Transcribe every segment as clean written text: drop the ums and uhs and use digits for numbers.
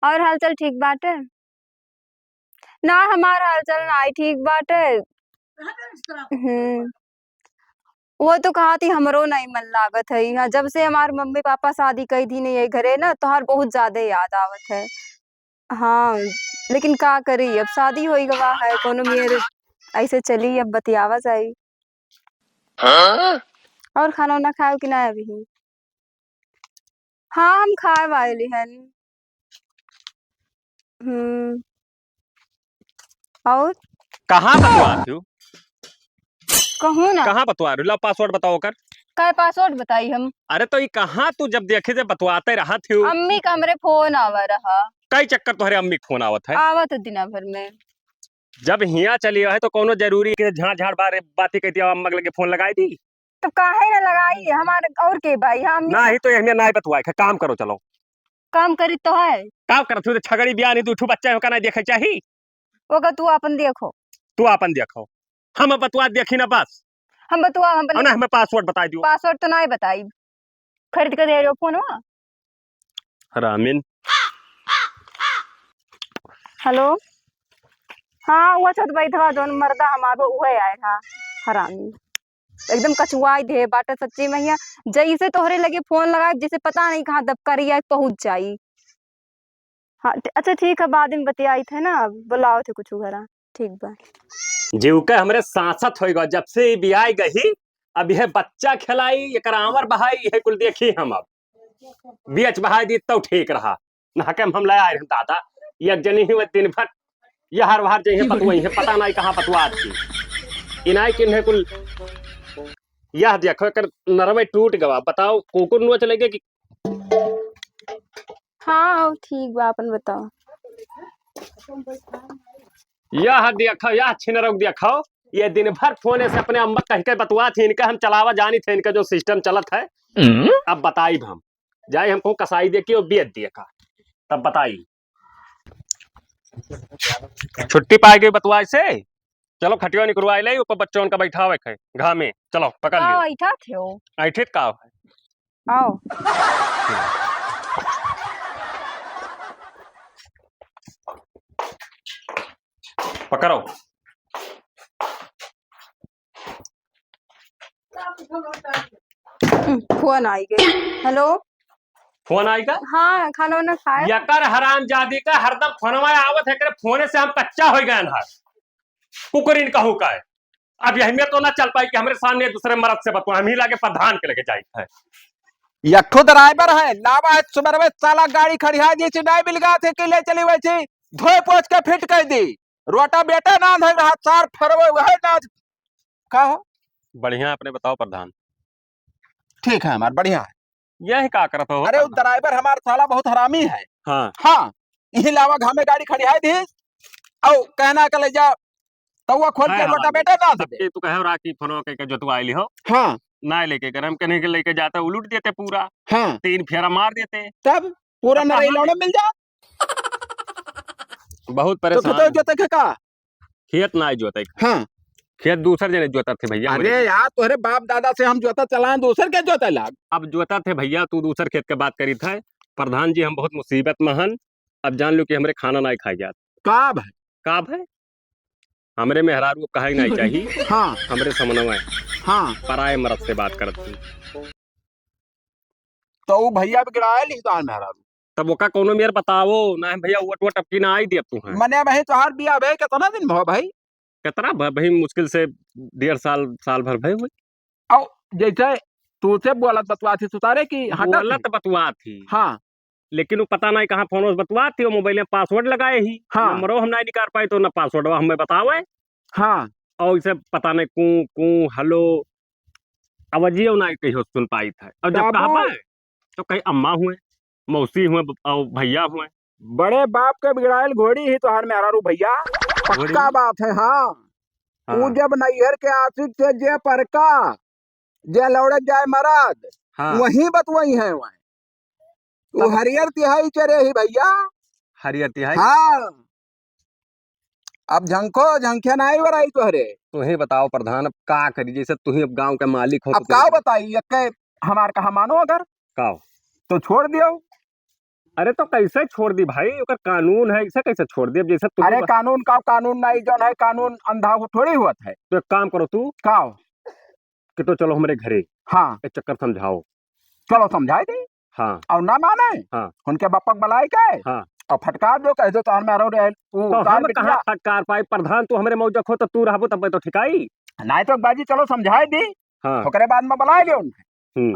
और हालचाल ठीक बाटे? ना हमारा हालचाल ना ठीक बाटे। हम्म। वो तो कहा थी हमरो नहीं मन लागत है यहाँ, जब से हमारे मम्मी पापा शादी कई थी नहीं ये घरे ना तो हर बहुत ज्यादा याद आवत है। हाँ, लेकिन का करी अब शादी हो गवा है कोनो मेरे ऐसे चली अब बतियावा जाई। और खाना वाना खाओ कि ना अभी? हाँ हम खाए वाली हन। हम्म। और कहाँ बतवा थी? कहूँ ना कहाँ बतवा रही? ला पासवर्ड बताओ कर। का पासवर्ड बताई हम? अरे तो ये कहाँ तू जब देखे जब बतवाते रहा थी? अम्मी का हमरे फोन आवा रहा। कई चक्कर तुम्हारे अम्मी का फोन आवत है? आवत है दिना भर में। जब हिया चली है तो कोनो जरूरी के झाड़ झाड़ बारे बातें कहती अम्मा के लगे फोन लगाई दी। तो काहे ना लगाई हमारे और के भाई हम ना ही तो हमें ना बतवाए काम करो चलो। काम करी तो है। काम करत हो तो छगड़ी बियाह नहीं दूठू बच्चा हो का ना देखे चाहिए। ओका तू अपन देखो। तू अपन देखो हम बतवा देखी ना बस। हम बतुआ हम ना हमें पासवर्ड बता दियो। पासवर्ड तो नहीं बताई। खरीद के दे रहे हो फोन हुआ। रामीन। हेलो। हाँ वो छत बैठा जोन मर्दा हमारो उहे आए था। हरामी एकदम कछुआई दे बाटा सच्ची मैया। जैसे तोहरे लगे फोन लगाए जिसे पता नहीं कहाँ दबकरिया पहुंच जाई। हाँ अच्छा ठीक है बाद में बतियाई थे ना बुलाओ थे कुछ घरा। ठीक बा। जीव के हमरे सांसत होएगा जब से ये बियाह गही। अब यह बच्चा खिलाई एक आंवर बहाई यह कुल देखी हम अब बीच बहाई दी तो ठीक रहा। ना के हम ले आए दादा एक जनी ही वो दिन भर यह हर बार जही पतवाई है पता नहीं कहाँ पतवा थी। इनाई किन्हे कुल यह देखो कर नरवे टूट गवा बताओ कुकुर नुआ चलेगे कि। हाँ ठीक बा अपन बताओ। यह देखो यह छिनरक देखो ये दिन भर फोन से अपने अम्मा कह के बतवा थी इनका हम चलावा जानी थे इनका जो सिस्टम चलत है। अब बताई हम जाए हमको कसाई देखी और बेच दिए का तब बताई। छुट्टी पाई गई बतवाई से चलो खटिया निकलवाई ले ऊपर बच्चों का बैठा हुआ है घा में चलो पकड़ लियो। ऐठा थे हो। ऐठित का है। आओ। पकड़ो। फोन आई गई। हेलो। फोन आएगा। हाँ खाना वाना खाया। यकर हराम जादी का हरदम फोनवा आवत है करे फोने से हम कच्चा हो गए हर कुकुरिन कहू का है। अब यही में तो ना चल पाई कि हमारे सामने दूसरे मर्द से बतवा हम ही लागे प्रधान के लेके जाए है। यठो ड्राइवर है लावा है सुबह में साला गाड़ी खड़िया दी छी नहीं मिल गया थे कि ले चली वही छी धोए पोछ के फिट कर दी रोटा बेटा ना धर रहा चार फरवे वह ना का हो। बढ़िया अपने बताओ प्रधान। ठीक है हमार बढ़िया है। यह का करत हो। अरे वो ड्राइवर हमार साला बहुत हरामी है। हाँ हाँ यही लावा घामे गाड़ी खड़िया दी औ कहना के ले जा तो वो खोल के रोटा बेटा ना दे तू कहे रहा कि फोनवा के जोतवा ली हो। हाँ ना लेके कर हम कहने के लेके जाते उलट देते पूरा। हाँ 3 फेरा मार देते तब पूरा नरई लौड़े मिल जा बहुत तो परेशान जोते के का खेत ना जोते। हाँ खेत दूसर जने जोता थे भैया। अरे यार तोहरे बाप दादा से हम जोता चलाए दूसर के जोते लाग। अब जोता थे भैया तू दूसर खेत के बात करी था। प्रधान जी हम बहुत मुसीबत में हन। अब जान लो कि हमारे खाना नहीं खाई जात काब है काब है। हमरे मेहरारू कहे नहीं चाहिए। हाँ हमरे समनवा हाँ पराए मर्द से बात करत थी। तो वो भैया भी गिराया ली दान मेहरा तब ओका कोनो मेर बताओ ना भैया वट वट टपकी ना आई दे तू है। मने भाई तोहार बिया भाई कितना दिन भो भाई कितना भाई मुश्किल से 1.5 साल साल भर भाई हुई। औ जैसे तू से बोलत बतवा थी सुतारे की हटा बोलत बतवा थी। हाँ लेकिन वो पता नहीं कहाँ फोन बतवा थी वो मोबाइल में पासवर्ड लगाए ही। हाँ नंबरों हम नहीं निकाल पाए तो ना पासवर्ड हमें बतावे। हाँ और इसे पता नहीं कू कू हेलो आवाज़ ना कहीं सुन पाई था। और जब कहा पाए तो कहीं अम्मा हुए मौसी हुए और भैया हुए। बड़े बाप के बिगड़ायल घोड़ी ही तोहार मेहरा रू भैया पक्का बात है। हाँ तू जब नैहर के आशिक से जे परका जे लौड़े जाए मरद वही बतवई है वही वो हरियर तिहाई चरे ही भैया हरियर तिहाई। हाँ अब झंको झंखे नहीं बराई तोहरे। तुम्हें बताओ प्रधान अब का करी जैसे तुम्हें अब गांव के मालिक हो। अब का बताई हमार कहा मानो अगर का तो छोड़ दियो अरे तो कैसे छोड़ दी भाई, ओकर कानून है, ऐसे कैसे छोड़ दी? अब जैसे तुम अरे कानून का कानून नहीं, जो है कानून अंधा हो थोड़ी हुआ है। तो एक काम करो तू का कि तो चलो हमारे घरे, हाँ एक चक्कर समझाओ। चलो समझाई दी, हाँ और ना माने हाँ उनके बप्पक बुलाए के हाँ। और फटकार दो, कह दो तार में आरो रे तो तार हम बिटिया। कहाँ फटकार पाई? प्रधान तू हमारे मौजक हो तो तू रहबो तब तो ठिकाई। नहीं तो बाजी चलो समझाई दी, हाँ ओकरे बाद में बुलाए गए उनके।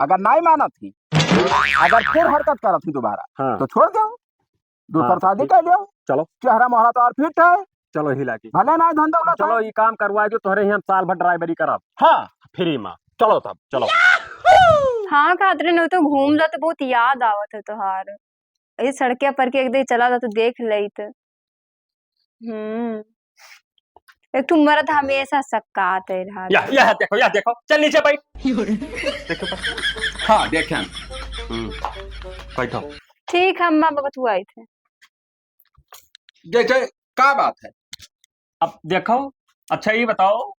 अगर नहीं माना थी, अगर फिर हरकत करत थी दोबारा हाँ तो छोड़ दो, दूसरा हाँ, शादी कर लो। चलो चेहरा मोहरा तो और फिट है, चलो हिला के भले ना धंधा उला चलो ये काम करवा जो तोहरे ही हम साल भर ड्राइवरी करब हाँ फ्री में। चलो तब चलो हाँ खातिर न तो घूम जा तो बहुत याद आवत है तोहार। ऐसे सड़के पर के एक दिन चला था तो देख लइत। एक तू मर्द हमेशा सक्कात है रहा। यह देखो चल नीचे बैठ। देखो हाँ देखें बैठो। ठीक हम माँ बाबा तू आए थे। जैसे क्या बात है। अब देखो अच्छा ये बताओ,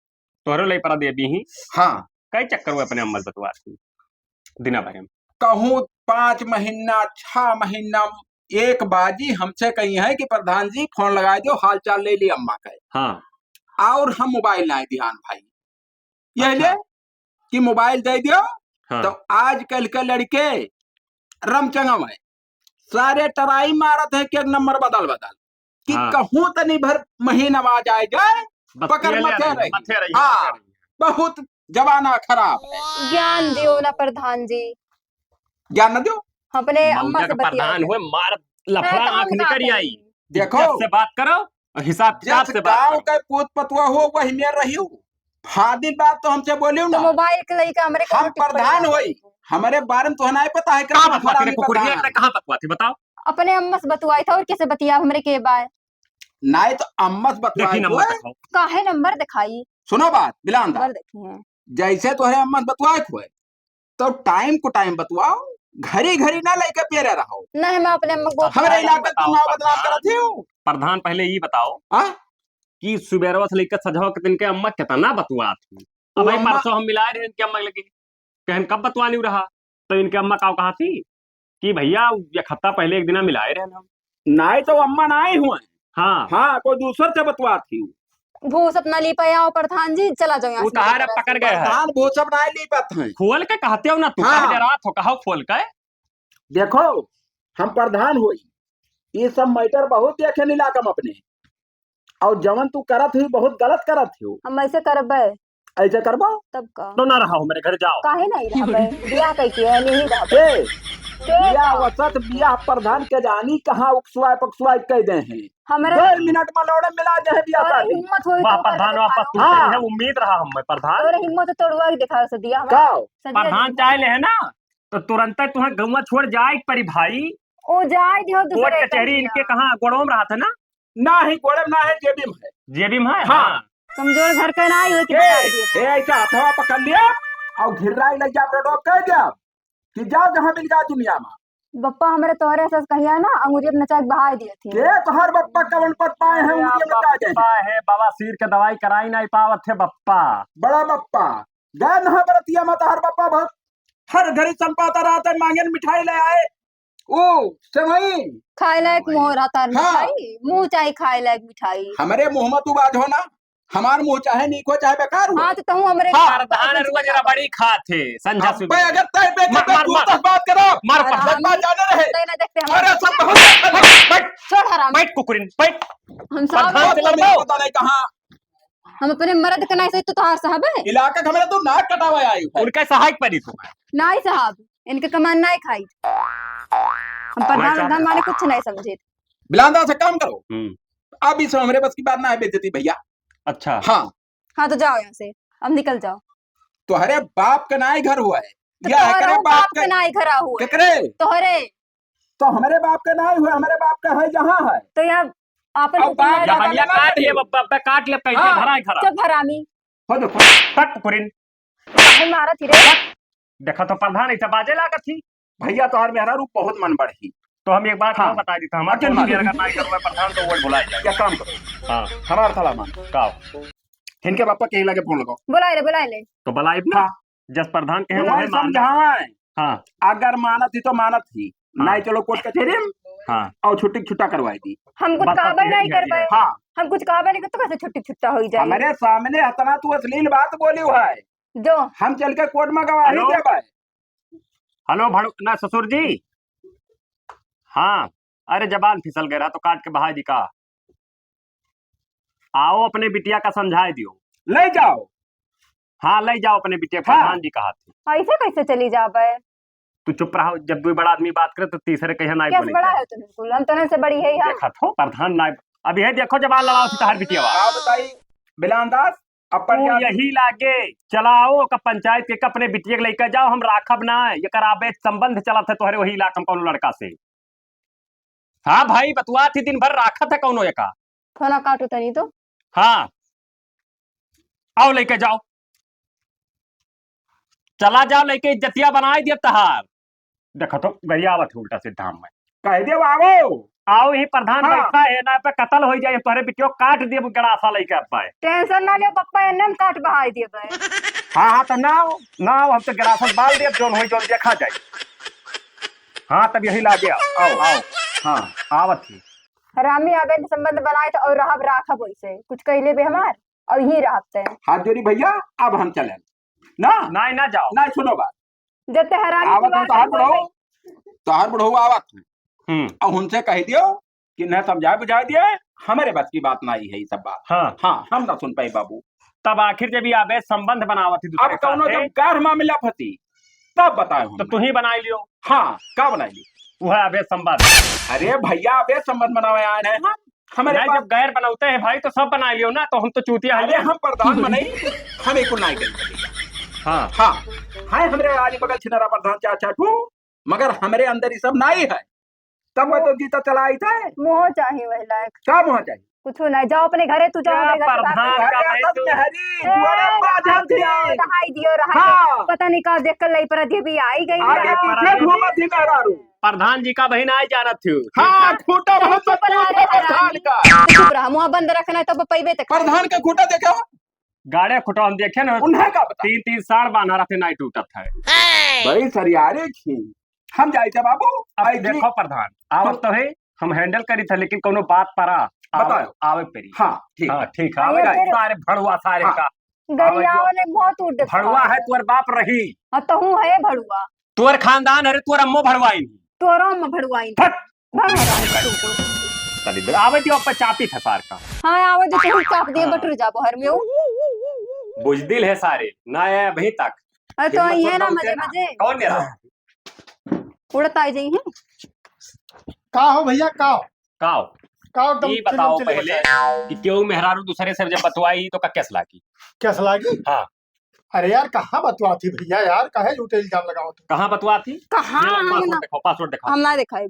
तोहरे लई परा दे ही हाँ कई चक्कर हुए अपने अम्मल बतवा दिना भरे में? कहूँ 5 महीना 6 महीना एक बाजी हमसे कही है कि प्रधान जी फोन लगाए दो, हाल चाल ले ली अम्मा का। हाँ और हम मोबाइल लाए ध्यान भाई, ये अच्छा। ले कि मोबाइल दे दियो। हाँ। तो आजकल के लड़के रमचंगा में सारे टराई मारत है कि एक नंबर बदल बदल कि हाँ। कहूँ तनी भर महीना आ जाए पकड़ मथे रही। हाँ बहुत जमाना खराब है। ज्ञान दियो ना प्रधान जी, ज्ञान न दो। अपने अम्मा से बतिया। प्रधान हुए मार लफड़ा आंख निकल आई। देखो इज्जत से बात करो और हिसाब किताब जस से बात गाँव करो। का पूत पतुआ हो वही में रही फादिल बात तो हमसे बोलियो तो ना। मोबाइल के लइका हमरे के हम रोटी पकड़ा प्रधान दे। होई, हमारे बारे में तो नहीं पता है कहाँ कहाँ बतवा थी हरामी कुकुरिया प्रधान। कहाँ बतवा थी बताओ? अपने अम्मा से बतवाई था और किसे बतिया हमरे के बाय। नहीं तो अम्मस देखी बतवाई नंबर हुए। दिखाओ। काहे नंबर दिखाई? सुनो बात बिलांदा, नंबर देखी है। जैसे तुम्हारे अम्मस बतवाए हुए तो टाइम को टाइम बतवाओ, घड़ी घड़ी ना लेके पेरे रहो। नहीं मैं अपने अम्मा को हमारे इलाके का नाम बदनाम करत हो। प्रधान पहले ये बताओ हाँ? कि सुबेरवा से लेकर सजवा के दिन के अम्मा कितना बतवा थी? अब भाई परसों हम मिलाए रहे इनके अम्मा लगे कहन कब बतवा नहीं रहा, तो इनके अम्मा का कहा थी कि भैया एक हफ्ता पहले एक दिन मिलाए रहे हम। नहीं तो अम्मा ना आई हुए। हाँ हाँ कोई दूसर से बतवा थी। भूस अपना ली पाया हो प्रधान जी, चला जाओ यहाँ से। उतार पकड़ गए है। प्रधान वो सब नहीं ली पात हैं। खोल के कहते हो ना तू? हाँ। जरा हो कहो खोल के। देखो हम प्रधान हुई, ये सब मैटर बहुत देखे इलाका में अपने, और जवन तू करत हुई बहुत गलत करत हो। हम ऐसे करबे ऐसे करबो तब का तो ना रहा मेरे घर जाओ। काहे नहीं रहबे? बियाह कई के है नहीं रहबे। बिया वसत बिया प्रधान के जानी कहाँ उकसवाए पकसवाए कह दे हैं। हमरा 2 मिनट में लौड़े मिला दे है बिया और शादी। हिम्मत होई वाह तो प्रधान वापस तू हाँ। सही है, उम्मीद रहा हम प्रधान। और हिम्मत तोड़वा के दिखा से दिया हमरा। काओ प्रधान चाहे ले है ना तो तुरंत तुम्हें गौवा छोड़ जाए परी भाई। ओ जाए दियो कोर्ट दूसरे कचहरी इनके कहाँ गोड़ों में रहा था ना? ना ही गोड़े ना है जेबी में है। जेबी में है। हाँ। कमजोर घर का ना हो कि ए, बता दिए। ए ऐसा हथवा पकड़ लिया और घिर्रा लग जा रोड कह दिया कि जाओ जहाँ मिल गया दुनिया में। बप्पा हमरे तोहरे से कहिया ना अंगूरी अपना चाक बहा दिए थी। के तो हर बप्पा कवन पर पाए हैं उंगली में जा गए। बप्पा है बाबा सिर के दवाई कराई नहीं पावत थे बप्पा। बड़ा बप्पा गए नहा बरतिया मत हर बप्पा बहुत हर घड़ी संपाता रहता मांगे मिठाई ले आए। ओ सेवई खाए लायक मुंह रहता है हाँ। मिठाई, मुंह चाहे खाए लायक मिठाई। हमारे मुंह में तू बात हो ना, हमार मुंह चाहे नीको चाहे बेकार हो। हाँ तो कहूँ हमरे प्रधान रुआ जरा बड़ी खा थे संझा बे अगर तय पे मार, मार, मार। बात करो मार बात प्रधान। जाने रहे। ना देखते अरे हम सब बहुत बैठ छोड़ हराम। बैठ कुकुरिन बैठ। हम सब प्रधान से लड़ दो। पता नहीं कहाँ हम अपने मर्द के नहीं सही तो तोहार साहब है इलाका का मेरा तू नाक कटावा आई है। उनका सहायक परी तू है। नहीं साहब, इनके कमान नहीं खाई। हम प्रधान माने कुछ नहीं समझे। बिलांदा से काम करो, अब इस हमारे बस की बात ना है बेइज्जती भैया। अच्छा हाँ हाँ तो जाओ यहाँ से, अब निकल जाओ। तो हरे बाप का ना ही घर हुआ है तो या है करे तोहरो बाप बाप का के नहीं खरा हुआ केकरे तोहरे तो हमारे बाप का ना ही हुआ, हमारे बाप का है जहाँ है। तो यहाँ आपन अब बाप हुक्म जबनिया काट लिए बप्पा काट ले कैसे हाँ। धराई खरा। चुप हरामी। हो देखो तक कुकुरिन काहे मारा थी रे? देखा तो प्रधान ऐसा बाजे लागत थी। भैया तोहर मेहरा रूप बहुत मन बढ़ी। तो हम एक बात हाँ। और बता दी था हमारे अच्छा, अगर नहीं करूँगा प्रधान तो वोट बुलाए जाए। क्या काम करो हाँ हमारा थला मान काओ इनके पापा के लगे फोन लगाओ। बुला ले तो बुलाई ना जस प्रधान कहे तुम्हारे वही मान। समझावा हाँ अगर मानत थी तो मानत थी हाँ। नहीं चलो कोर्ट कचहरी में हाँ और छुट्टी छुट्टा करवाई दी। हम कुछ बात तो काबे ठीक है, नहीं कर पाए, हाँ हम कुछ काबे नहीं कर तो कैसे छुट्टी छुट्टा हो जाए। हमारे सामने इतना तू अश्लील बात बोली है, जो हम चल के कोर्ट में गवाही हेलो? देबे। हेलो भड़ू ना ससुर जी। हाँ अरे जबान फिसल गया तो काट के बहा दी का। आओ अपने बिटिया का समझाए दियो। ले जाओ। हाँ ले जाओ अपने बिटिया को, हाँ। प्रधान जी कहा थे। ऐसे कैसे चली जा पाए। तू चुप रहो, जब कोई बड़ा आदमी बात करे तो तीसरे कहे ना कैसे बोले। बड़ा है तुम, बिल्कुल हम तो से बड़ी है यहाँ। देखा थो प्रधान ना अभी है, देखो जबान लड़ाओ तार बिटिया का बताई बिलानदास अपर तू जाति यही लागे चलाओ का पंचायत के अपने बिटिया के लेकर जाओ, हम राखब ना ये कराबे संबंध चला थे तोहरे वही इलाका में कौन लड़का से। हाँ भाई बतुआ थी दिन भर राखत है कौनो एका। खाना काटो तनी तो। हाँ आओ लेके जाओ, चला जाओ लेके इज्जतिया बनाए दिया तहार। देखो तो गरिया आवत है उल्टा से धाम में। कह दे बाबू आओ ही प्रधान हाँ। बैठा है ना पे कत्ल हो जाए तोहरे बिटियो काट दिए गड़ासा लेके पाए। टेंशन ना ले पप्पा, एने में काट बहाई दिए गए। हाँ हाँ तो ना हम तो गड़ासा बाल दिए जोन हो जोन देखा जाए। हाँ तब यही लागे आओ आओ। हाँ आवत ही हरामी आगे संबंध बनाए तो और रहब राखब वैसे कुछ कहले भी हमार और यही रहते हैं। हाथ जोड़ी भैया अब हम चले ना नहीं ना जाओ। ना सुनो बात जब तक हरामी आवत की हो बात तो हर बढ़ो आवत है। हम्म अब उनसे कह दियो कि न समझा बुझा दिए, हमारे बस की बात ना ही है ये सब बात। हाँ हाँ हम ना सुन पाई बाबू। तब आखिर जब आबे संबंध बनावत थी अब कौनो जब गाढ़ मामला फंसी तब बताओ तो तू ही बनाई लियो। हाँ का बनाई वह आबे संबंध। अरे भैया अबे संबंध बनावे आए हैं हम हमारे नहीं, पास। जब गैर बनाते हैं भाई तो सब बना लियो ना, तो हम तो चूतिया अरे है। हम प्रधान बनाई हम एक नाई करेंगे। हाँ हाँ हाय हमारे आली बगल छिनारा प्रधान चाचा ठू, मगर हमारे अंदर ये सब नहीं है। तब मैं तो जीता चला आई था। मोह चाहिए वही लायक सब होना चाहिए। कुछ नहीं, जाओ अपने घरे, तू जाओ क्या अपने घर से प्रधान बात का कर। नहीं तू। रहाई दियो रहाई हाँ। दियो। पता नहीं कब देख कर लई पर भी आई गई आगे पीछे घूमत ही मेहरारू। प्रधान जी का बहन आई जाना थी। हाँ खूटा बहुत चुप रहा रे प्रधान का। चुप रहा, मुंह बंद रखना है तो पैबे तक प्रधान का खूटा देखा गाड़े खुटा हम देखे ना, उन्हें का बता। 3-3 साढ़ बांधा रहते नहीं टूटत है। बड़ी सरियारे थी हम जाए थे बाबू। अब आई थी। देखो प्रधान आवत तो है, हम हैंडल करी था लेकिन कोनो बात परा बताओ। आवे पेरी। हाँ ठीक हाँ ठीक है आइए आवे फिर। सारे भड़ुआ सारे हाँ। का। गरियाओं ने बहुत टूट दे भड़ुआ है तुअर बाप रही, हाँ तो हूँ है भड़ुआ, तुअर खानदान है तुअर अम्मो भड़ुआई। तोरो में भड़ुआई फट। भड़ हरामी तू। चली आवे दियो पे चापी था सार का। हाँ आओ जो तू चाप दिए हाँ। बटुर जाबो हर में वो। बुजदिल है सारे ना आए अभी तक। अरे तो हिम्मत ये ना तो मजे ना। मजे कौन मेरा उड़ता आई जाई है। का हो भैया का काओ एकदम ये बताओ चिल्लम पहले चिल्लम कि क्यों मेहरारू दूसरे से जब बतवाई तो का कैसला की। कैसा लागी। हाँ अरे यार कहाँ बतवा थी भैया यार, काहे झूठे इल्जाम लगाओ तुम। कहाँ बतवा थी। कहाँ ये लो, हम पासवर्ड ना दिखाओ पासवर्ड दिखाओ। हम ना दिखाई।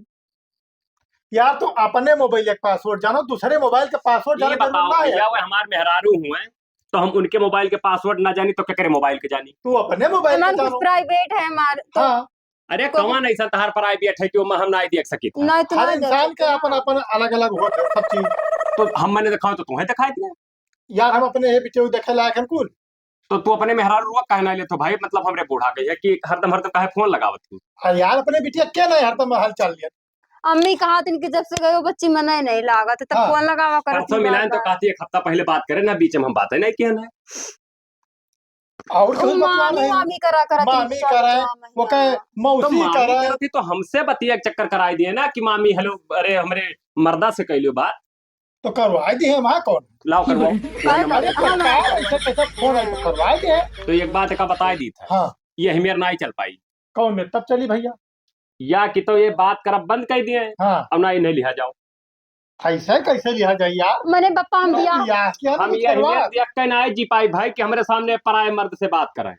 यार तुम अपने मोबाइल का पासवर्ड जानो, दूसरे मोबाइल का पासवर्ड ये जाना जरूर बताओ ना है। भैया वो हमारे मेहरारू हुए तो हम उनके मोबाइल के पासवर्ड ना जानी तो क्या करे मोबाइल के जानी। तू अपने मोबाइल का हमारे कुछ जानो। प्राइवेट है हमारे तो हाँ अरे कौन ऐसा तहार पर आई है कि वो हम ना दिख सकी था। नहीं तो हर नहीं इंसान देते। के अपन अपन अलग अलग होते हैं सब चीज। तो हम मैंने दिखाओ तो तुम्हें दिखाई दिया। यार हम अपने ये वीडियो देखे लायक हम कुल। तो तू अपने मेहरारू रुआ कहना ले तो भाई मतलब हमरे बूढ़ा गई है कि हरदम काहे फोन लगावत थी। अरे यार अपने बिटिया क्या नहीं हरदम हाल चाल लिया। अम्मी कहा थी कि जब से गए वो बच्ची मना नहीं लागा तो तब हाँ। फोन लगावा करो परसों मिलाएं तो कहती 1 हफ्ता पहले बात करें ना, बीच में हम बातें नहीं किया ना। और कुछ बतवा मामी नहीं। मामी करा करा मामी कराए वो कहे तो मौसी मामी कराए। करती तो हमसे बतिया एक चक्कर कराई दिए ना कि मामी हेलो अरे हमरे मर्दा से कह लियो बात। तो करवाए दी है वहाँ कौन। लाओ करवाओ। अरे सरकार ऐसे कैसे फोन है तो करवाए दी। तो एक बात का बता दी था हाँ ये हमें नहीं चल पाई कौन में तब चली भैया। या कि तो ये बात करब बंद कर दिए हाँ अब ना इन्हें लिहा जाओ। ऐसे कैसे लिया जाए यार। मैंने पप्पा हम दिया यार क्या हम नहीं ये करवा। हिम्मत देख के ना जी पाई भाई कि हमारे सामने पराए मर्द से बात कराए।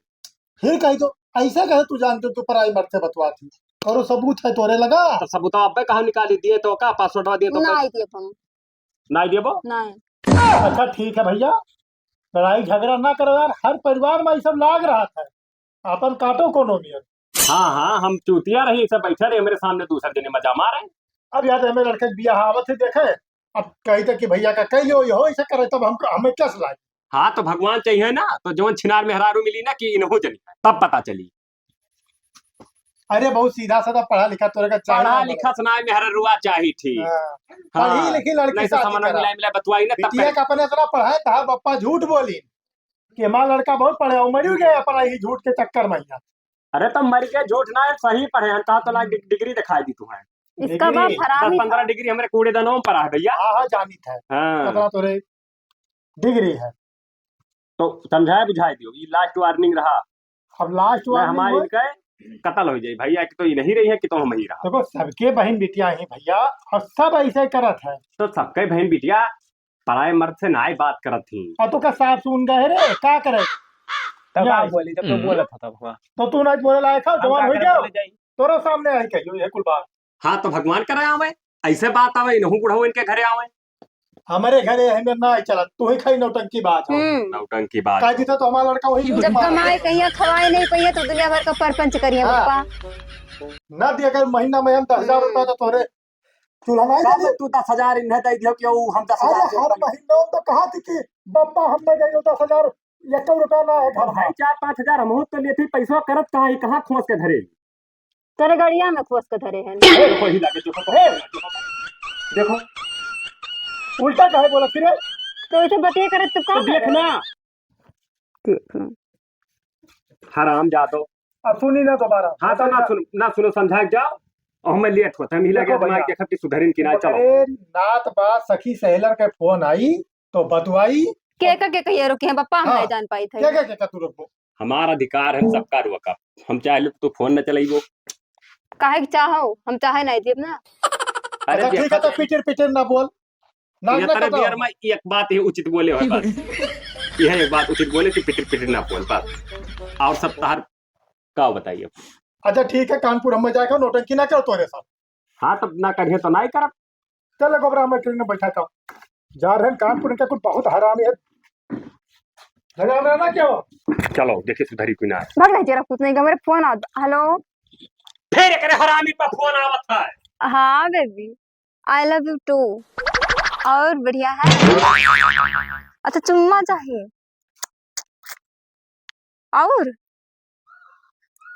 फिर कही तो ऐसा कहे तू जानते तू पराई मर्द से बतवा थी और सबूत है तोरे लगा। तो सबूत अब कहाँ निकाली दिए तो का पासवर्ड दिए तो ना आई थी अपन नहीं दिए वो। नहीं। अच्छा ठीक है भैया, लड़ाई झगड़ा ना करो यार, हर परिवार में ये सब लाग रहा था। अपन काटो कोनो नियर। हाँ हाँ हम चूतिया रही सब बैठे रहे मेरे सामने दूसरे दिन मजा मारे। अब याद है मेरे लड़के के बियाह आवत है देखे, अब कही थे कि भैया का कह लो ये हो ऐसा करे तब हम हमें क्या सलाह। हाँ तो भगवान चाहिए ना, तो जवन छिनार मेहरारू मिली ना कि इन्हों जनी तब पता चली। अरे बहुत सीधा साधा पढ़ा लिखा तोरे का चाहिए पढ़ा ना लिखा सुनाए में हर रुआ चाहिए थी। हाँ। हाँ, पढ़ी लिखी लड़की नहीं तो शादी सामान करा मिला मिला बतवाई ना तब बिटिया का अपने इतना पढ़ाए था पप्पा झूठ बोली कि हमारा लड़का बहुत पढ़े और मर गया अपना ही झूठ के चक्कर में यहाँ। अरे तो मर के झूठ ना है, सही पढ़े हैं, कहा तो लाख डिग्री दिखाई दी तुम्हें। इसका बाप डिग्री? हरामी 10-15 था। डिग्री हमारे कूड़ेदानों में पड़ा है भैया। हाँ हाँ जानी था हाँ कितना तोरे डिग्री है। तो समझाए बुझाई दियो, ये लास्ट वार्निंग रहा। अब लास्ट मैं वार्निंग हमारे हुई। इनके कत्ल हो जाए भैया कि तो ये नहीं रही है कि तो हम ही रहा। देखो सबके बहन बिटिया ही भैया और सब ऐसे करत है। तो सबके बहन बिटिया पराए मर्द से नाई बात करत थी। और तू का साफ सुन गए रे क्या करे तब या आप ऐसे। बोली जब तो बोला था तब हुआ तो तू ना बोले लायक था हम जवान का हो करे गया बोले जाई तोरा सामने आई कहियो ये कुल बात। हाँ तो भगवान करे आवे, ऐसे बात आवे नहू बुढ़ऊ इनके घरे आवे। हमारे घरे हमें ना ही चला तू ही खाई नौटंकी बात हो नौटंकी बात। का जीता तो हमारा लड़का वही झूठ जब मारा। कमाए कहीं खवाए नहीं पहिए तो दुनिया भर का परपंच करिए हाँ। पप्पा। ना दिया कर महीना में हम 10,000 रुपया तो तोरे चूल्हा नहीं कब दे। तू 10,000 इन्हें दे दियो क्यों हम अरे 10,000 हर महीना तो कहा थी कि बप्पा हम में गई 10,000 1 रुपया ना है घर भाई 4-5 हजार हम तो लिए थे, पैसा करत कहाँ खोस के धरे। तेरे गड़िया में खोस के धरे हैं। देखो ही लाके चुप है। देखो उल्टा कहे बोला फिर तो इसे बतिए करे तो तो देखना देखना हराम जातो। अब सुनी ना दोबारा। हाँ तो ना सुनो समझा के जाओ और हमें लेट होता है मिला के देखो दिमाग भैया। के खत्ती सुधरिन की ना चलो। अरे नात बात सखी सहेलर के फोन आई तो बतवाई के कहिए रुके हैं पप्पा हम हाँ। नहीं जान पाई थे। क्या तू रुको हमारा अधिकार है सबका रुका, हम चाहे तो फोन न चलाइबो। काहे चाहो हम चाहे नहीं देब ना। अरे अच्छा ठीक है तो पिटर पिटर ना बोल नाच ये ना तरह करता देर में एक बात ही उचित बोले हो बस। यह एक बात उचित बोले कि पिटर पिटर ना बोल बस, और सब तार का बताइए। अच्छा ठीक है कानपुर हम जाएगा नोटंकी ना करो तोरे साथ। हाँ तब ना करिए तो ना ही करब। चल गोबरा मैं ट्रेन में बैठा था जा रहे हैं कानपुर का कुछ बहुत हरामी है झगड़ा ना क्या हो। चलो देखिए सुधरी कोई ना है। भाग नहीं तेरा कुछ नहीं का मेरे फोन आ। हेलो फिर एक हरामी पर फोन आवत है। हाँ baby I love you too. और बढ़िया है। अच्छा चुम्मा चाहिए और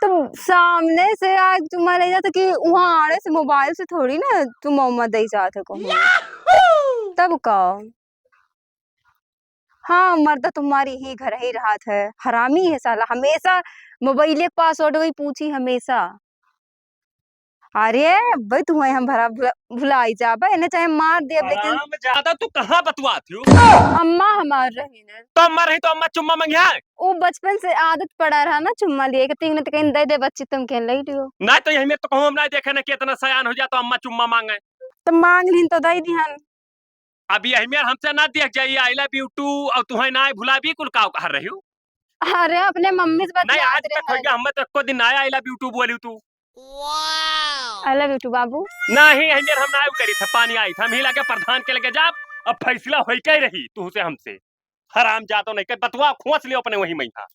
तुम सामने से आज चुम्मा ले जाते कि वहां आने से मोबाइल से थोड़ी ना तुम मोहम्मद दे जाते कहूँ तब का। हाँ मर्द तुम्हारी ही घर ही रहा है हरामी है साला हमेशा मोबाइल के पासवर्ड वही पूछी हमेशा। अरे भाई तुम्हें हम भरा भुलाई जा भाई इन्हें चाहे मार दे लेकिन हराम ज्यादा तू कहाँ बतवाती हो। अम्मा हमार रही ने तो अम्मा रही तो अम्मा चुम्मा मंगिया वो बचपन से आदत पड़ा रहा ना चुम्मा लिए कि तीन कहीं दे दे बच्ची तुम खेल रही हो ना तो यही में तो कहूँ हम ना देखे ना कि इतना सयान हो जाए तो अम्मा चुम्मा मांगे। तो मांग लीन तो दई दिहन। अभी यही में हमसे ना देख जाइए आई लव यू टू और तुम्हें ना भुला भी कुल का कह रही हो। अरे अपने मम्मी से नहीं आज बतियात तक हो रहे गया हम तो एको दिन आया आई लव यू टू बोली तू आई लव यू टू बाबू। नहीं यही में हम ना करी था पानी आई था हम ही लगे प्रधान के लगे जा अब फैसला हो के रही तू से हमसे हराम जातो नहीं कर बतवा खोस लियो अपने वही महीना।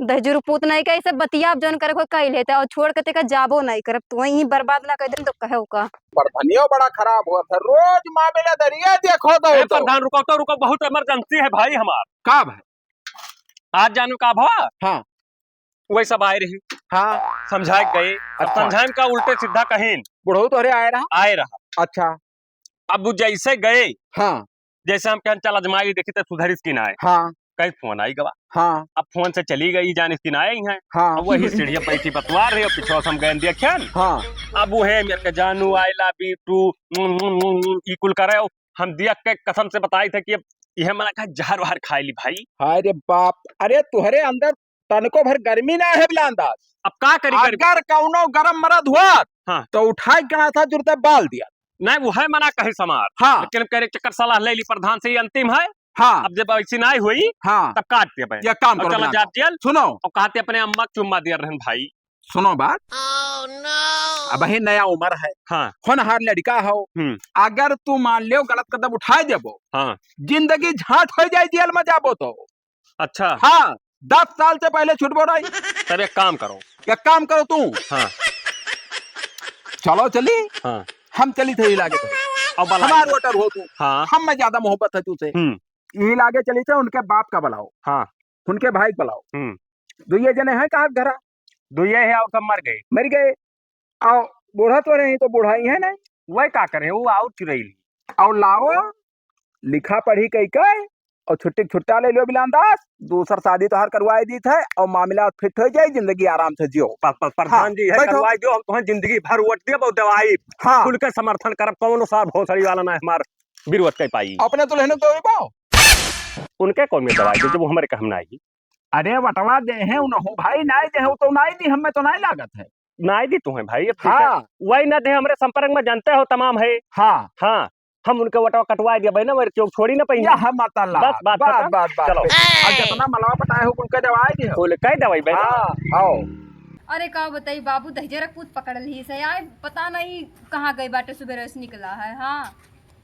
दहजुर पूत नहीं कही सब बतिया आप जौन करे कोई कही लेते और छोड़ के तेका जाबो नहीं करब तो वही बर्बाद ना कर दे तो कहे का बड़धनियो बड़ा खराब हुआ था रोज मामला दरिया देखो तो प्रधान रुको बहुत इमरजेंसी है भाई हमार। कब है आज जानू का भवा हाँ वही सब आए रही हाँ समझा गए अच्छा। समझाए का उल्टे सीधा कहीं बुढ़ऊ तोहरे आए रहा आए रहा। अच्छा अब वो जैसे गए हाँ जैसे हम कहन चल अजमाई देखी तो सुधर इसकी ना आए हाँ कहीं फोन आई गवा हाँ अब फोन से चली गई जान इसकी ना आई है हाँ अब वही सीढ़िया बैठी बतवा रही पिछवा से हम गए देखें हाँ अब वो है मेरे के जानू आई लव यू टू ई कुल करे हम देख के कसम से बताई थे कि अब यह मना कहा जहर वहर खाई ली भाई। अरे बाप अरे तुहरे अंदर तनको भर गर्मी ना है बिलांदाज अब का करी अगर कौनो गरम मरद हुआ हाँ। तो उठाई के था जुड़ते बाल दिया नहीं वो है मना कहे समार हाँ लेकिन करे चक्कर सलाह ले ली प्रधान से ये अंतिम है। हाँ अब जब ऐसी ना हुई हाँ तब काट दिया भाई ये काम करो चला बिलांदाज। जा जेल सुनो और कहते अपने अम्मा को चुम्मा दिया रहन भाई। सुनो बात अब ही नया उम्र है हाँ होनहार लड़का हो अगर तू मान लियो गलत कदम उठाए देबो हाँ जिंदगी झाट हो जाए जेल में जाबो तो अच्छा हाँ 10 साल से पहले छुटबो रही। तब एक काम करो एक काम करो तू हाँ चलो चली हाँ हम चली थे इलाके पे अब हमार वोटर हो तू हाँ हम में ज्यादा मोहब्बत है तुझसे इलाके चली थे उनके बाप का बुलाओ हाँ उनके भाई को बुलाओ हम्म। दुइये जने हैं कहा घरा दुइये है और सब मर गए। मर गए। आओ बूढ़ा तो रहे तो बूढ़ा ही है नहीं। वही का करे वो आउट चुरैली। और लाओ लिखा पढ़ी कई कई और छुट्टी छुट्टा ले लो बिलान दास, दूसर शादी तो हर करवाई दी थे और मामला फिट हो जाए, जिंदगी आराम से जियो। प्रधान जी है बैठो। करवाई दो, हम तुम्हें जिंदगी भर वोट दिए बहुत दवाई हाँ खुल के समर्थन करब, कौन सा भोसड़ी वाला ना हमार विरोध कर पाई। अपने तो लेने तो पाओ। उनके कौन में दवाई दे जब वो हमारे कहम ना आई। अरे वटवा दे हैं उन्हों भाई नहीं दे तो नहीं दी, हमें तो नहीं लागत है। नाई दी तुम्हें भाई। हाँ वही ना दे हमारे संपर्क में जानते हो तमाम है। हाँ हाँ हम उनके वटवा कटवा दिया भाई ना, मेरे चौक छोड़ी ना पाई। बस बात बात चलो और जितना मलवा पटाए हो उनके दवाई दी हो। बोले कई दवाई भाई। हाँ आओ अरे का बताई बाबू दहजरक पूत पकड़ ली से आए, पता नहीं कहाँ गई बाटे, सुबह से निकला है। हाँ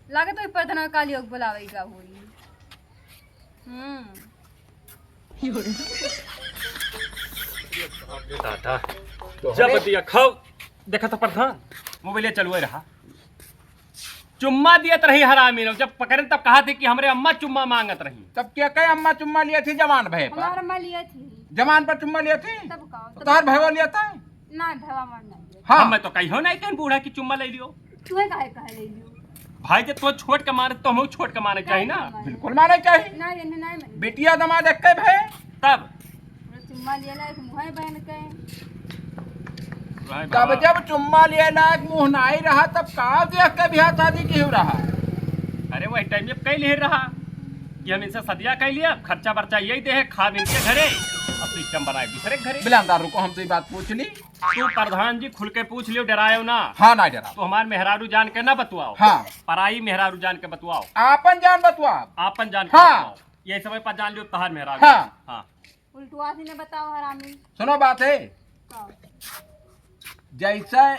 लागे तो प्रधान काली योग बुलावे का हुई। दादा जब दिया खाओ देखा तो प्रधान मोबाइल चलुए रहा, चुम्मा दियत रही हरामी लोग, जब पकड़े तब कहा थी कि हमरे अम्मा चुम्मा मांगत रही। तब क्या कहे अम्मा चुम्मा लिए थी जवान भय पर, हमारा माँ लिया थी जवान पर चुम्मा लिए थी तब का तो तार भयवा लिया था। ना भवा मारना है। हाँ मैं तो कही हो नहीं कहीं बूढ़ा की चुम्मा ले लियो। तुम्हें काहे कहे ले लियो भाई जब तो छोट के मारे तो हम छोट के मारे चाहिए ना। बिल्कुल माने चाहिए। ना ये नहीं मन बेटिया दमाद एक के भय तब चुम्मा लिया ला मुहे बहन के तब जब चुम्मा लिए लायक मुंह नहीं रहा तब का देख के बिहार शादी की हो रहा। अरे वही टाइम में कई ले रहा कि हम इनसे सदिया कह लिया, खर्चा बर्चा यही दे है, खा इनके घरे अब सिस्टम बनाए दूसरे घरे। बिलानदार को हमसे बात पूछ ली। तू प्रधान जी खुल के पूछ लियो, डरायो ना। हाँ ना डरा। तो हमारे मेहरारू जान के ना बतवाओ। हाँ पराई मेहरारू जान के बतवाओ। आपन जान बतवा। आपन जान के हाँ। बतवाओ। ये समय पर जान लियो तहार मेहरारू। हाँ हाँ उल्टुआ से ने बताओ हरामी सुनो बात है, का जैसे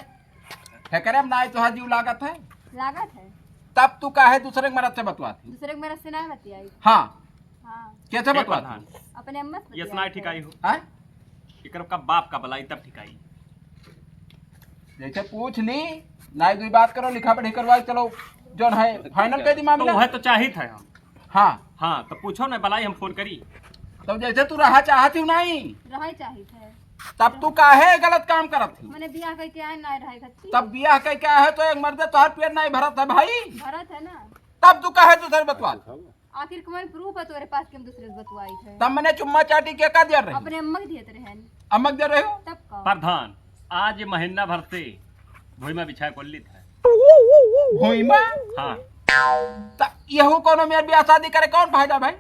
ठेकरे में नाई तुहार जीव लागत है लागत है तब तू काहे दूसरे के मरद से बतवाती। दूसरे के मेरे से नहीं बती आई। हाँ हाँ कैसे ए बतवाती। प्रधान अपने अम्मा से ये सुनाई ठिकाई हो हाँ? इकरब का बाप का बलाई तब ठिकाई। जैसे पूछ ली नाई दुई बात करो, लिखा पढ़ी करवाई, चलो जो है फाइनल कर दी तो मामला। वह तो चाहिए था हम। हाँ हाँ तो पूछो ना बलाई हम फोन करी। तब जैसे तू रहा चाहती हूँ नहीं रहे चाहिए थे तब तू काहे गलत काम करत थी। मैंने बियाह करके आए ना रहे खच्ची तब बियाह कह क्या है तो एक मर्द तोहर पेट नहीं भरत है भाई, भरत है ना। तब तू काहे दूसरे बतवा। आखिर कौन प्रूफ है तुम्हारे पास कि हम दूसरे से बतवाई थे। तब मैंने चुम्मा चाटी के का दिया रही। अपने अम्मा के दिए थे रहन अमक दे रहे हो। तब का प्रधान आज महीना भर से भूमि में बिछाए कोल्लित है। भूइमा हाँ तब यहू कोनो मेरे ब्याह शादी करे कौन फायदा भाई।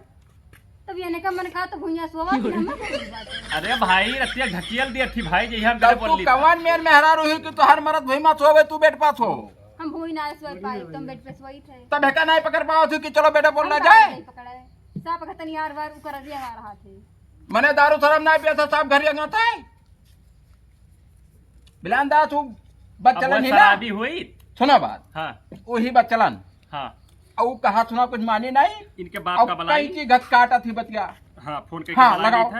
तब ये का मन कहा तो भुइया सोवा कि हम कोई बात है। अरे भाई रतिया ढकियल दी थी भाई जी हम तब तू कवन मेर मेहरा रोही कि तोहर मरद भूइमा सोवे तू बेट पास हो। हम भुई ना सोई पाई तुम बेड पे सोई थे। तब हेका नहीं पकड़ पाओ थी कि चलो बेटा बोलना हम जाए। नहीं पकड़े साप का तनी यार बार उकर दिया रहा थे। मने दारू शराब नहीं पिया था साहब घर अंगा था। बिलानदा तू बच्चलन ही ना शराबी हुई। सुनो बात। हाँ वही बच्चलन हाँ और कहा सुना कुछ मानी नहीं। इनके बाप का और कई बलाई। की घट काटा थी बतिया। हाँ फोन के हाँ, लगाओ।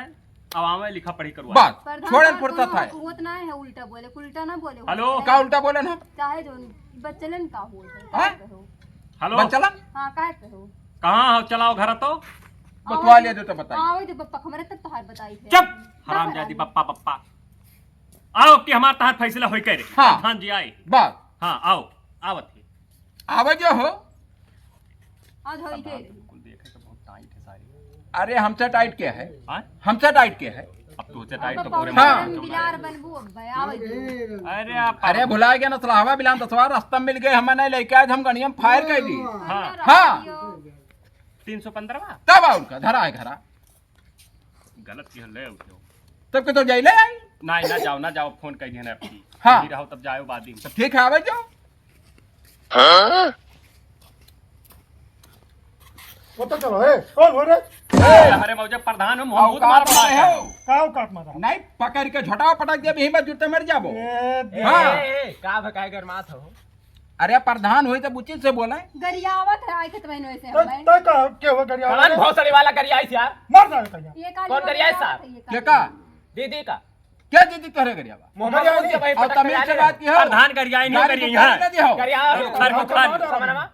अब आवे लिखा पढ़ी करवा। बात छोड़े फुर्सत है। हुआ ना है उल्टा बोले उल्टा ना बोले। हेलो। का उल्टा बोले ना। चाहे जो बच्चलन का हो हाँ? हेलो बच्चलन हाँ काहे पे हो कहाँ हो चलाओ घर तो। बतवा लिया जो तो बताइए। आवे तो पप्पा हमारे तक तोहार बताई थे। चुप हराम जादी बप्पा बप्पा। आओ कि हमारे तहत फैसला होई करे। हाँ। प्रधान जी आए। बात हाँ आओ आवत है। आवे जो हो। आज होई के बिल्कुल देखे तो बहुत टाइट है सारी। अरे हमसे टाइट क्या है, हाँ? हमसे टाइट क्या है। अब तो से टाइट तो पप्पा पूरे हाँ। मार के बिलार बनबू अब भाई आवे जो। अरे आप अरे भुला गया ना सलाहवा बिलान दसवार रास्ता मिल गए हमें नहीं लेके आए हम गणियम फायर कर दी। हाँ हाँ 315 तब आओ उनका धरा है घरा गलत की ले उठो। तब के तो जाइले आई। ना जाओ फोन कर दिया ना आपकी। हाँ। नहीं रहो तब जाओ बाद में। तो ठीक है आवे जो। वो तो चलो है कौन हो रे हमारे मौजे प्रधान हो मोहम्मद मार औकात में रहा हो। काव काट मारा नहीं पकड़ के झोटाओ पटक दिया भी मत जुटते मर जाबो। ए हाँ। का भकाय कर माथ हो। अरे प्रधान हुई तो बुच्ची से बोले। गरियावत है आए थे बहनों ऐसे तो हमें तो का के हो गरिया कौन भोसड़ी वाला करिया आई यार। मर जाए कहिया ये काली कौन गरियाई साहब? क्या का दीदी का क्या दीदी तोहरे गरिया मोहम्मद गरियाई खुद के भाई और पटक तमीज से बात की हो। प्रधान कर जाए नहीं करिए यहाँ करिया बुखार बुखार। समझना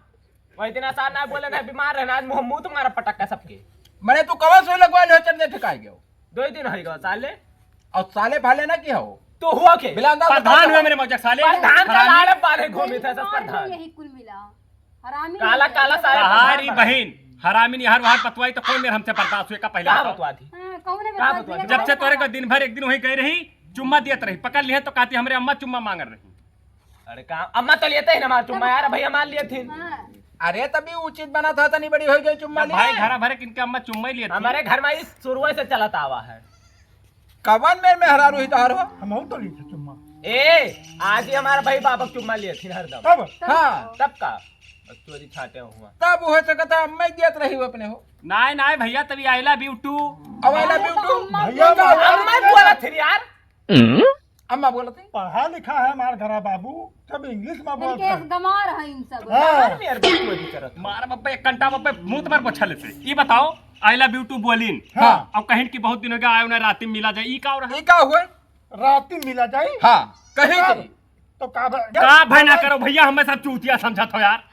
वही दिन आसान ना बोले ना बीमार रहना आज मुंह तुम्हारा पटक का सबके मैंने तू कवा सोई लगवा ले चढ़ने ठिकाई गयो। 2 दिन हो गए साले और साले फाले ना क्या हो तो हुआ के बिलांदा प्रधान हुए मेरे मौजक साले प्रधान का हरामी। लाड़ बारे घूमे था सब प्रधान यही कुल मिला हरामी काला काला सारे हमारी बहन हरामी निहार वहार पतवाई तो कौन मेरे हमसे बर्दाश्त हुए का पहले कहाँ बताओ। बतवा थी कौन है कहाँ बता बतवा दिया? जब से तोरे को दिन भर एक दिन वही गई रही चुम्मा दियत रही पकड़ लिए तो कहती हमरे अम्मा चुम्मा मांग रही। अरे कहाँ अम्मा तो लेते ही ना हमारे चुम्मा यार भैया मान लिए थे हाँ। अरे तभी उचित बना था तनी बड़ी हो गई चुम्मा जब भाई घरा भरे किनके अम्मा चुम्मा ही लिए थी। हमारे घर में इस शुरू से चलाता हुआ है कवन में हरारू ही तार हो हम तो ली थी चुम्मा ए आज ही हमारा भाई बाबा चुम्मा लिए थे हरदम तब हाँ तब का चोरी छाटे हुआ तब हो सकता अम्मा ही दियत रही हो अपने हो नाय नाय भैया तभी आई लव यू टू। अब आई लव यू टू भैया अम्मा बोला थी यार अम्मा बोला थी पढ़ा लिखा है हमारा घरा बाबू सब इंग्लिश में बोलते केस हैं गमार है इन सब हाँ। यार चोरी करत मार बप्पे एक घंटा बप्पे मुंह तुम्हारे पोछल से ये बताओ आई लव यू टू बोलिन हाँ अब कहीं की बहुत दिन हो गया आयो ना रात में मिला जाए ई का हो रहा ये क्या हुए रात में मिला जाए हाँ कहीं कब? थी तो का भाई ना करो भैया हमें सब चूतिया समझत हो यार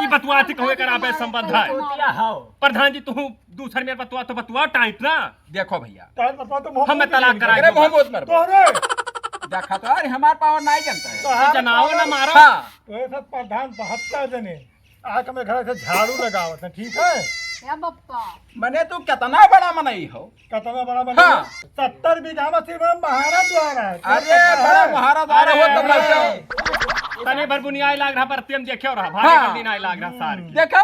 ई बतुआ थी कहोगे कर आपे संबंध है चोटिया हाओ प्रधान जी तू दूसर में बतुआ तो बतुआ टाइट ना देखो भैया तो हमें तलाक करा अरे मोहम्मद मर तोरे देखा तो यार हमारे पावर नहीं जानता है तो जनाओ ना मारो हाँ तो ये सब प्रधान 72 जने आके मेरे घर से झाड़ू लगावत है ठीक है या बप्पा मने तू कितना बड़ा मनई हो कितना बड़ा बना हाँ। 70 बीघा में सिर्फ महारा द्वारा है अरे बड़ा महाराज हो तो बच्चा तने भर बुनियाई लाग रहा पर तेम देखियो रहा हाँ। भारी गंदी नाई लाग रहा सार की देखो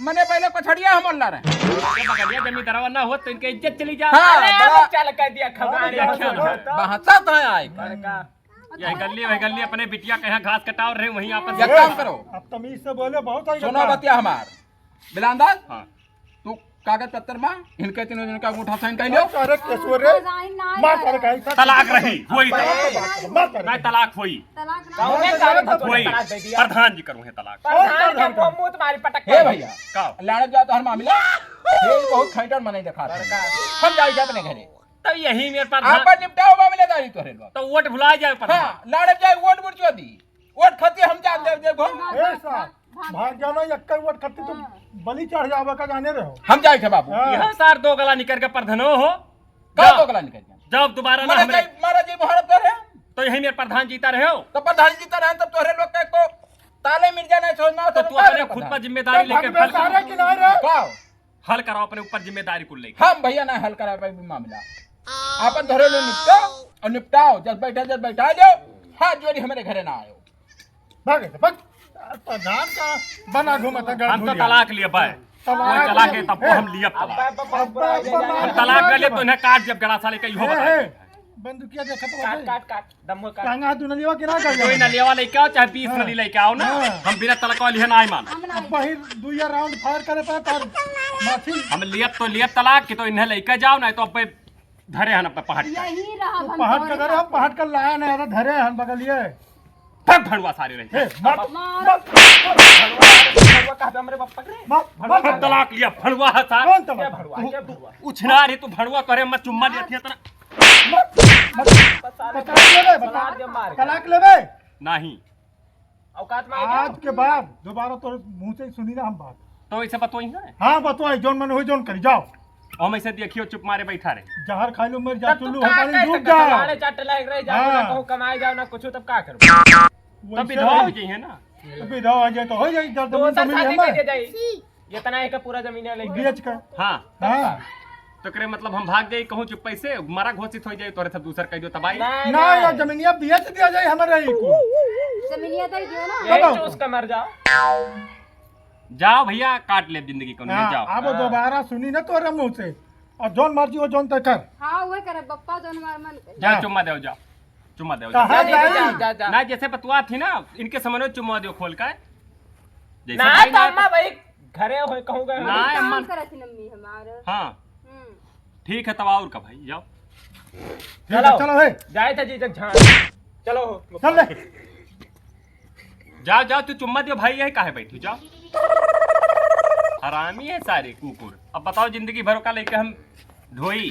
मने पहले पछड़िया हम ला रहे ये बगलिया जमींदारवा ना हो तो इनके इज्जत चली जा हाँ। अरे बड़ा- अब चल कर दिया खबर हाँ, क्या ना है? बहता तो आए यही गली अपने बिटिया कहीं घास कटाव रहे वहीं आपस एक काम करो अब तमीज से बोले बहुत आई सुनो बतिया हमार बिलांदाज हाँ तू कागज पत्तर में इनके तीनों जन का अंगूठा साइन कर लो अरे केसवर रे मार कर कहीं तलाक रही हुई मार कर नहीं तलाक हुई कौने काले भतोरे हुई तलाक दे दिया प्रधान जी करूँ है तलाक प्रधान के मुंह मुंह तुम्हारी पटक हे भैया का लाड़ जा तो हर मामला ये बहुत खैटर मने दिखा रहा है हम जाए अपने घरे तब यही मेरे प्रधान आपन निपटाओ मामलेदारी तोरे लोग तो वोट भुला जाए प्रधान हाँ लाड़ जाए वोट बुरचो दी वोट खती हम जा दे देखो ए साहब भाग जानो यक्कर वोट खत्ती तुम बलि चढ़ जावे का जाने रहो हम जाए थे बाबू हाँ। यह सार दो गला निकल के प्रधानो हो का तो गला निकल गया जब दोबारा ना मारा हमरे जी मारा जी मुहरत कर है तो यही मेरे प्रधान जीता रहे हो तो प्रधान जी तरह तब तोरे लोग के को ताले मिल जाना छोड़ना तो तू अपने खुद पर जिम्मेदारी लेके भाग सारे किनारे का हल कराओ अपने ऊपर जिम्मेदारी को लेके हम भैया ना हल करा पाए मामला आपन धरे लो निपटाओ और निपटाओ जब बैठा जाओ हाथ जोड़ी हमारे घरे ना आयो भाग भाग प्रधान का बना घूमता हम तो तलाक लिए बाय तलाक तलाक है तब हम लिए तलाक हम तलाक कर लिए तो इन्हें काट जब गड़ा साले कहीं हो बता बंदूकिया देखा तो काट काट काट दम काट टांगा दुनिया के ना कर कोई नलिया वाले क्या चाहे 20 नली लेके आओ ना हाँ। हम बिना तलाक वाली है ना आई मान अब वही दुइया राउंड फायर करे पर तर माथी हम लिए तलाक की तो इन्हें लेके जाओ ना तो अब धरे हैं अब पहाड़ पे यही रहा हम पहाड़ का करे हम पहाड़ का लाया नहीं आता धरे हम बगलिए फिर भड़वा सारे रहे हे मत मार हमरे पप्पा रे मत हम मत तलाक लिया भड़वा है सार कौन क्या तब भड़वा क्या भड़वा उछना रही तू भड़वा करे मत चुम्मा देती है तेरा मत मत तलाक लेबे तलाक जब मार तलाक लेबे नहीं औकात में आज के बाद दोबारा तो मुंह से ही सुनी ना हम बात तो ऐसे बतोई है हाँ बतवाई जोन मन हुई जोन करी जाओ हम ऐसे देखियो चुप मारे बैठा रहे जहर खा लो मर जा तब चुल्लू तू हो का पानी डूब कैसे जा तुम्हारे चट लग रहे जाओ ना हाँ। कहूं कमाए जाओ ना कुछ तब का करूं तब विधवा हो जाइए ना विधवा हो जाए तो हो जाए जब तो जमीन सर मिली शादी कर हमें दे जाई इतना है कि पूरा जमीन है लेके बेच कर हाँ हाँ तो करे मतलब हम भाग जाए कहूँ चुप पैसे मारा घोषित हो जाए तो सब दूसर कह दो तबाही ना यार जमीनिया बेच दिया जाए हमारे ही को जमीनिया दे दियो ना यही चूस के मर जाओ जाओ भैया काट ले जिंदगी को हाँ, जाओ अब दोबारा सुनी ना तोरे मुंह से और जोन मर्जी हो जोन तय कर हाँ वही करे बप्पा जोन मार मन करे जाओ चुम्मा दो जाओ चुम्मा दो कहाँ जा जा जा ना जैसे बतुआ थी ना इनके समझ चुम्मा दो खोल कर जैसे ना भाई तो ना अम्मा भाई घरे हो कहूं गए ना अम्मा काम करे थी मम्मी हमारे हाँ ठीक है तब और का भाई जाओ ठीक है, चलो हे जाए था जी तक झाड़ चलो चल ले जाओ जाओ तू चुम्मा दियो भाई यही काहे बैठी जाओ हरामी है सारे कुकुर अब बताओ जिंदगी भर का लेके हम ढोई